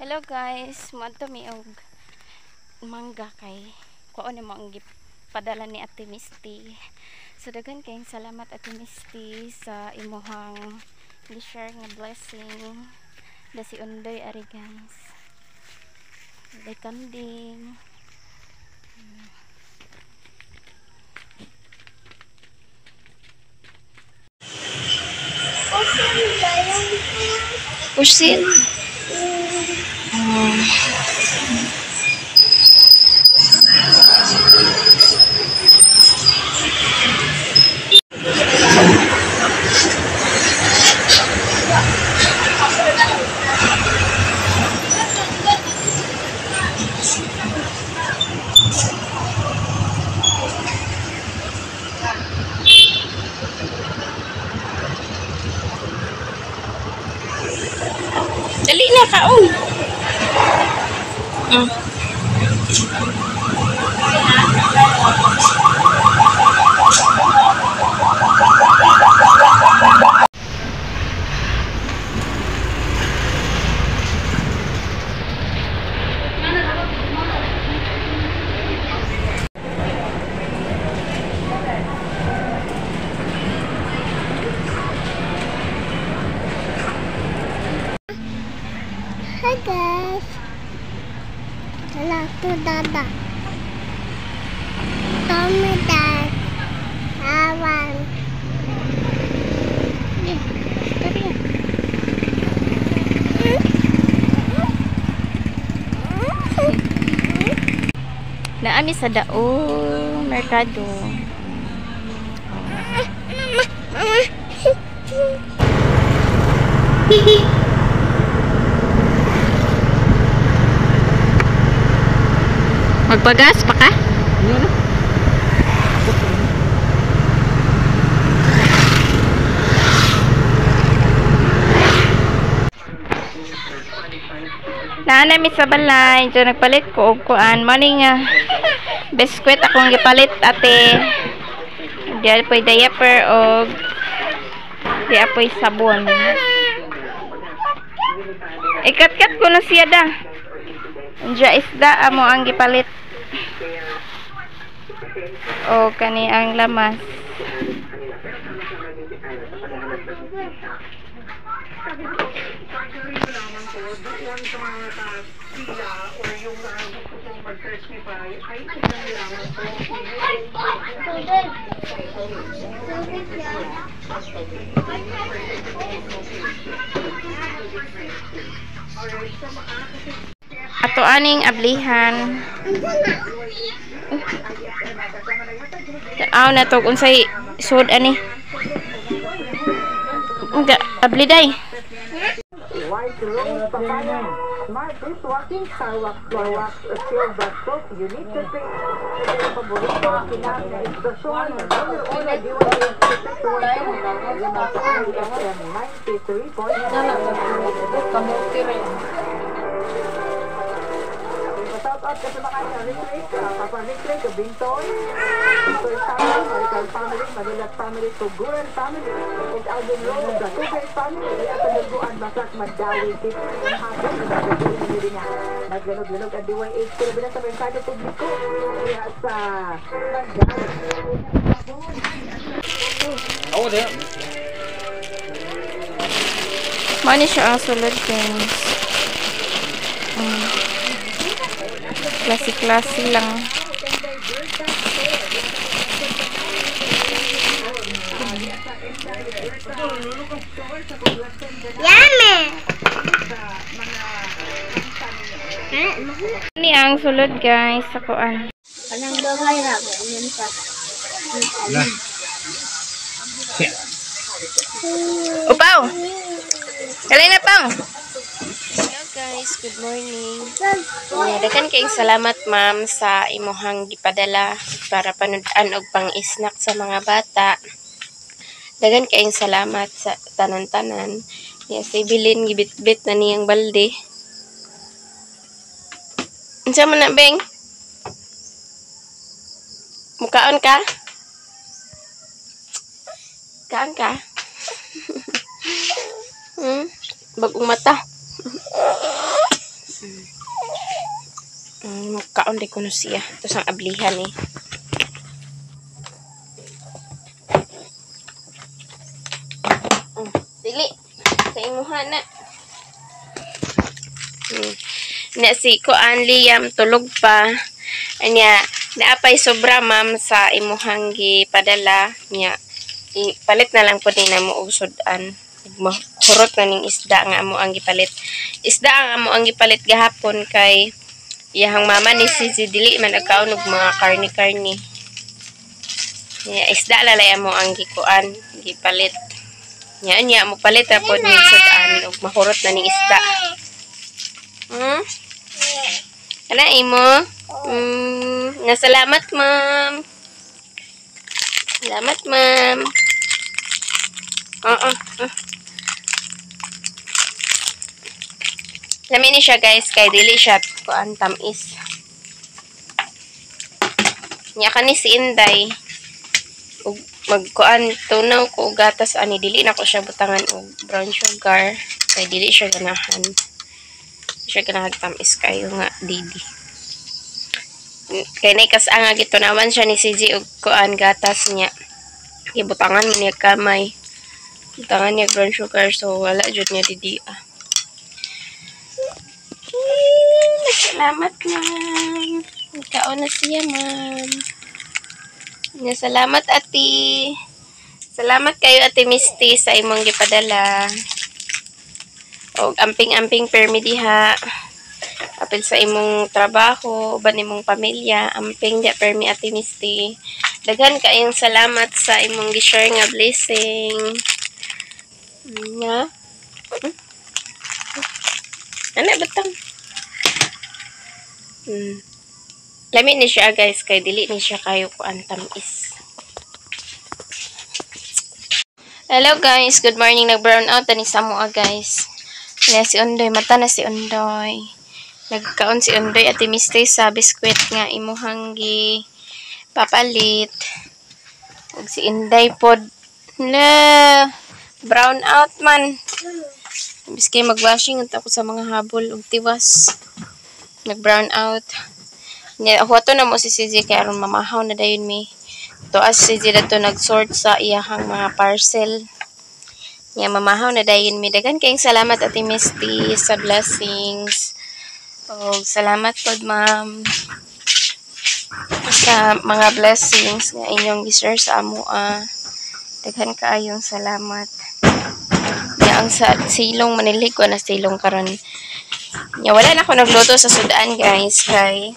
Hello guys, madto mi og mangga kay kuon mo ang padala ni Ate Misty. So daghan kayong salamat Ate Misty sa imuhang gi-share nga blessing. Dasi undoy ari guys. Day kanding. Pusin. Dali na kaon. Hi guys, hello to Dada. Tommy Dad, Awan. Naami sa Dao Merkado. Magpagas pa ka? Naanami sa balay. Diyan nagpalit ko og kuan. Morning biskwit akong gipalit ate. Diyan po'y diaper og diyan po'y sabon. Ikat-kat ko na siya da. Diyan isda amo ang gipalit. O kani ang lamas. Ato aning ablihan. Aw na to unsay sud ani. Nga abli day. White rose papaya, smart dishwashing, car wax, floor wax, silver soap, unique to take. Ito yung paborito, kinang na expression, una diwali, FM 93.9. Shout out kasi mga Rick, Papa Rick, Bintoy, Bintoy family, Marical family, Manilat family, Tuguran family, and Alvin Rose, the Tugay family, at ang Naguan, Basak, Magdawi, Tip, and Hapon, and Nagagawin na nyo niya. Nagganog-ganog ang DY8, kaya bilang sa Mercado Publiko, kaya sa Magdawi. Oo, di. Mani siya ang sulod guys. Klase-klase lang. Yummy! Ini ang sulod guys sa kuan. Anong gaway na? Ganyan pa. Upaw! Kalay na pang! Hello guys, good morning. Dagan kayong salamat ma'am sa imuhang gipadala para panudan og pang-snack sa mga bata. Dagan kayong salamat sa tanan-tanan. Yes, ibilin gibit-bit na niyang balde. Unsa man na beng? Mukaon ka? Kaan ka? Bagong mata. Kaon di ko na siya. Ito sang ablihan eh. Dili. Sa imuha na. Na si Kuan Liam tulog pa. Anya, naapay sobra ma'am sa imuhang gipadala niya. Ipalit na lang po din na mo usudan. Hurot na ning isda nga amo ang gipalit. Isda ang amo ang gipalit gahapon kay iyang mama ni si dili man nagkaon og mga karni-karni. Isda lalay amo ang gikuan, gipalit. Nya mo palit ra pod ni sudan og mahurot na ning isda. Ana imo? Nasalamat ma'am. Salamat ma'am. Lami ni siya guys kay dili siya kuan tamis. Nya kani si Inday ug magkuan tunaw ko gatas ani dili na ko siya butangan og brown sugar kay dili siya ganahan. Siya ganahan tamis kayo nga didi. Kay nay kas-anga gitunawan siya ni CJ og kuan gatas niya. Gibutangan niya kamay. Butangan niya brown sugar so wala jud niya didi. Salamat ma'am. Ikaw na siya ma'am. Salamat ati. Salamat kayo ati Misty sa imong gipadala. O amping-amping permi diha. Apil sa imong trabaho, uban imong pamilya, amping dia permi ati Misty. Daghan kayong salamat sa imong gi-share nga blessing. Nga. Ano batang? Lami ni siya guys kay dili ni siya kayo kuan tamis. Hello guys, good morning. Nag-brown out ani sa moa guys. Kaya si Undoy, mata na si Undoy. Nagkaon si Undoy at Misty sa biskwit nga imuhang gi papalit. Ug si Inday pod na brown out man. Biskay mag-washing unta ko sa mga habol ug tiwas. Nag-brown out. Nya huwato na mo si CJ kay aron mamahaw na dayon mi. To as CJ dato nag-sort sa iyahang mga parcel. Nya mamahaw na dayon mi. Dagan kayong salamat ati Misty sa blessings. Og salamat pod ma'am sa mga blessings nga inyong gi-share sa amo. Daghan kaayong salamat. Nya ang sa silong manilig ko na silong karon. Nya wala na ako nagluto sa sudan guys kay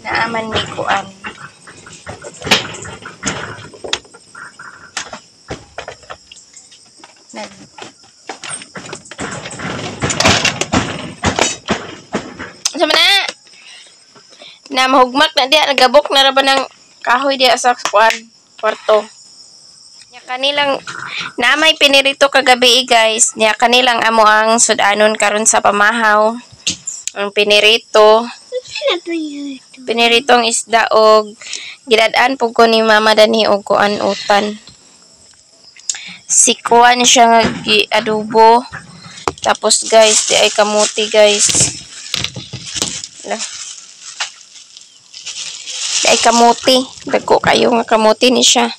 naaman ni kuan. Sama na mahugmak na diya, nagabok na ra ba ng kahoy diya sa kuan kwarto. Nya kanilang namay pinirito kagabi guys. Nya kanilang amo ang sudanon karon sa pamahaw. Ang piniritong isda og gidadaan pug ko ni mama dani og kuan utan. Si kuan siya nga adobo. Tapos guys, di ay kamuti guys. Di ay kamuti. Dagko kayo nga kamuti ni siya.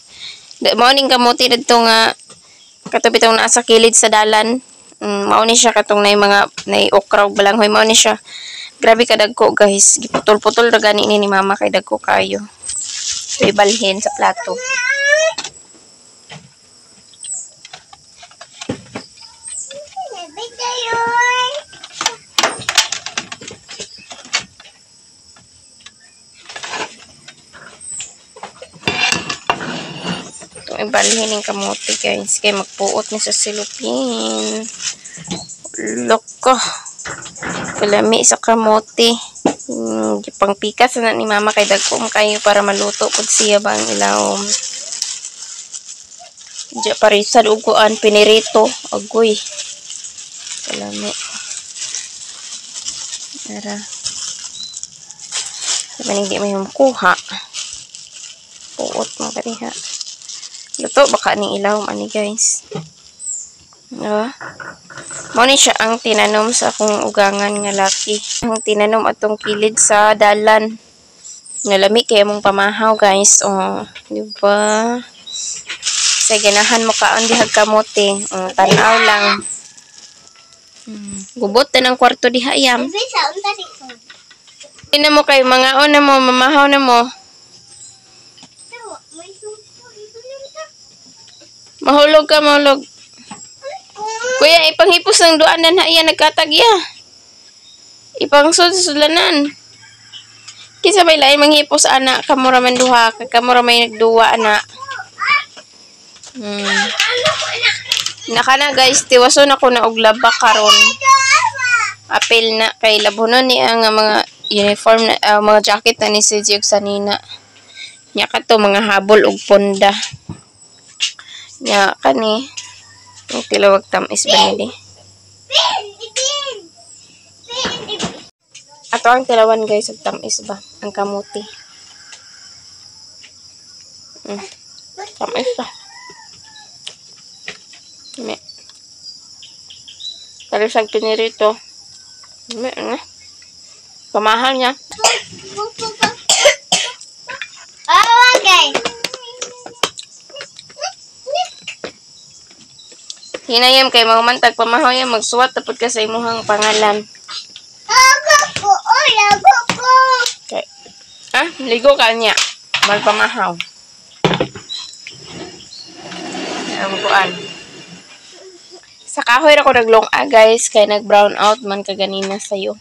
Mao ning kamuti didto nga katubi tong naa sa kilid sa dalan. Mao ni siya katong nay mga nay okra ug balanghoy, mao ni siya. Grabe ka dagko guys. Giputol-putol ra gani ni mama kay dagko kayo. So ibalhin sa plato. Ibalhin yung kamote guys kaya magpuot ni sa silupin. Loko kalami sa kamote. Pang pikas na ni mama kay dagkom kayo para maluto pud siya bang ilawom. Diya parisad uguan pinirito agoy kalami. Ara sabi hindi may makuha puot mo kaniha. Luto baka ning ilaw ani guys. Mao ni siya ang tinanom sa akong ugangan nga laki. Ang tinanom atong kilid sa dalan. Nalami kay among pamahaw, guys. Oh, di ba? Sa ganahan mo kaon dihag kamote. Oh, tanaw lang. Gubot na ng kwarto diha yam. Ina mo kay mga na mo, mamahaw na mo. Mahulog ka, mahulog. Kuya, ipanghipos ng duanan ha iya nagkatagya. Ipangsud-sudlanan. Kisa may lain manghipos ana, kamura man duha, kamura may nagduwa ana. Nakana guys, tiwason ako na og laba karon. Apil na kay labunon ni ang mga uniform na mga jacket na ni si Jiog sanina. Nya kato mga habol og ponda. Nya kani ang tilawag tamis ba ni? Ato ang tilawan guys og tamis ba ang kamuti. Tamis ba? Me. Kalau sa pinirito. Me na. Pamahal niya. Okay. Hinayam kay mamantag pamahaw yan magsuwat tapos ka sa imuhang pangalan. Okay. Ah, ligo ka niya. Magpamahaw. Ang kuan. Sa kahoy ako naglunga guys kay nag brown out man kaganina sayo.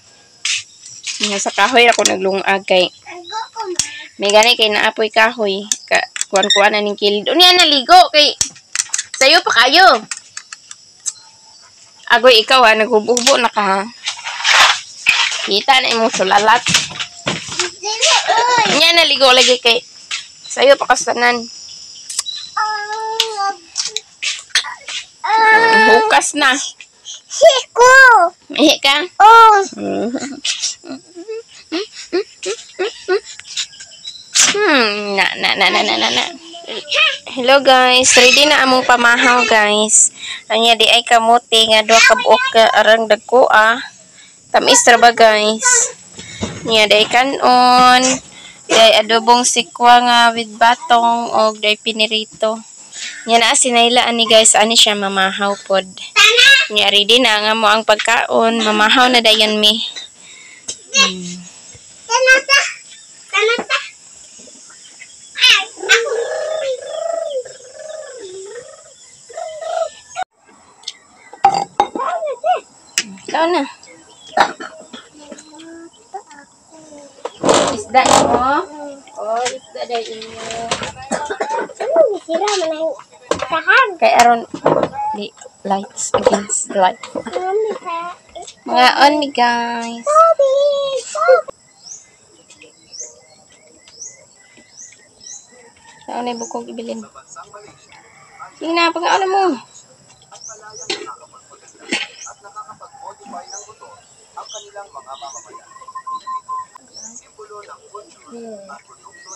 Sa kahoy ako naglunga kay may gani kay naapoy kahoy ka kuan-kuan na ning kilid. Unya naligo kay sayo pa kayo. Agoy ikaw ha naghubo-hubo na ka ha. Kita na imong sulalat. Unya naligo lagi kay sayo pa kastanan. Hukas na. Hiko. Ihi ka? Oh. Na. Hello guys, ready na among pamahaw guys. Anya di ay kamote nga duha ka buok ka arang dagko ah. Tamis ra ba guys? Nya di kanon. Day adobong sikwa nga with batong og day pinirito. Nya na sinayla ani guys, ani siya mamahaw pod. Nya ready na nga mo ang pagkaon, mamahaw na dayon mi. Tanata. Ikaw na. Isda mo? Oh, isda dayon mo. Sira man tahan. Kay aron di lights against the light. Mga on mi guys. Saan na bukog ibilin? Sige na, pag-aon mo.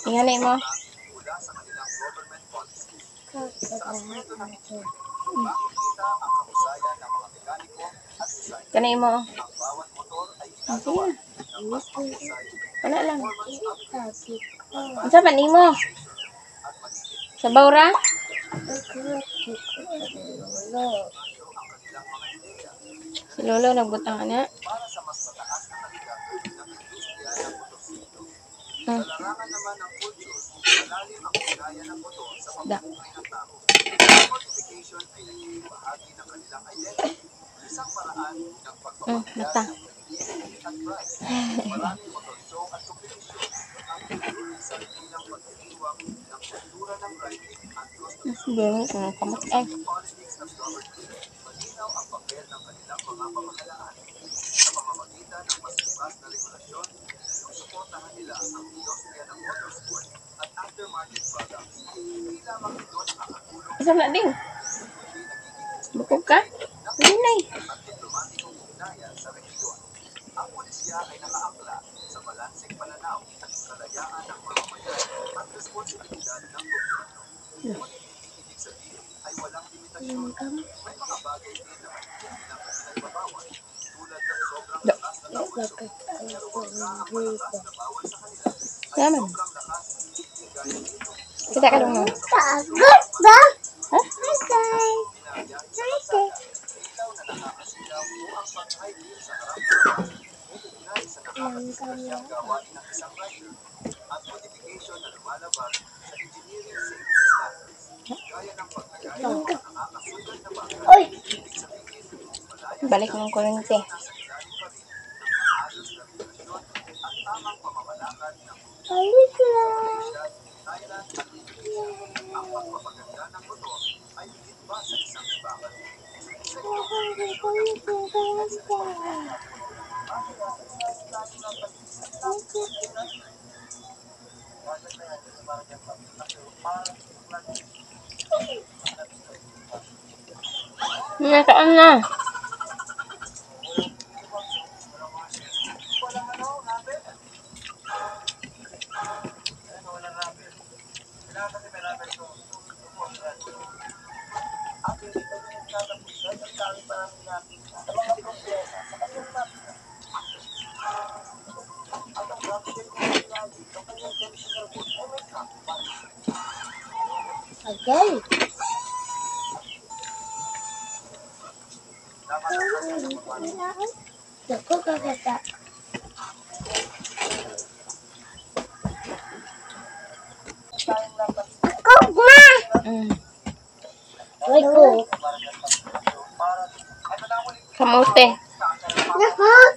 Inganay mo. Kanay mo. Sige. Wala lang. Sa pa mo? Sa bawra? Si Lolo nagbutang na. Da. Mata. Banyak na kamot ay. Isa na ding. Bukog ka? Linay. Yaman. Kita ka lang mo. Good ba? Huh? Hi guys. Hi guys. Oy! Balik ng kurente. Balik lang. Nasaan na? Okay. Ako kakata. Cook na! Wait, cook. Kamote. Cook!